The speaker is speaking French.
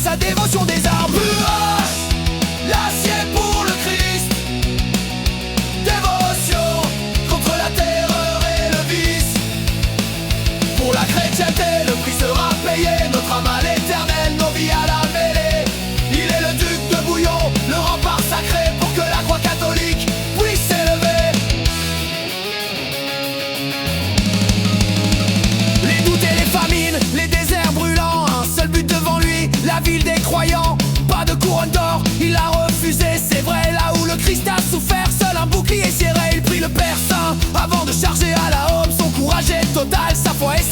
sa dévotion des armes. L'acier pour le Christ, dévotion contre la terreur et le vice. Pour la chrétienté, le prix sera payé, notre âme à l'éternel, nos vies à la mêlée. Il est le duc de Bouillon, le rempart sacré pour que la croix catholique puisse s'élever. Les doutes et les famines, les déserts brûlants, un seul but devant lui, la ville des croyants. Pas de couronne d'or, il a refusé, c'est vrai, là où le Christ a souffert, seul un bouclier serré, il prit le Père Saint avant de charger à la homme. Son courage est total, sa foi est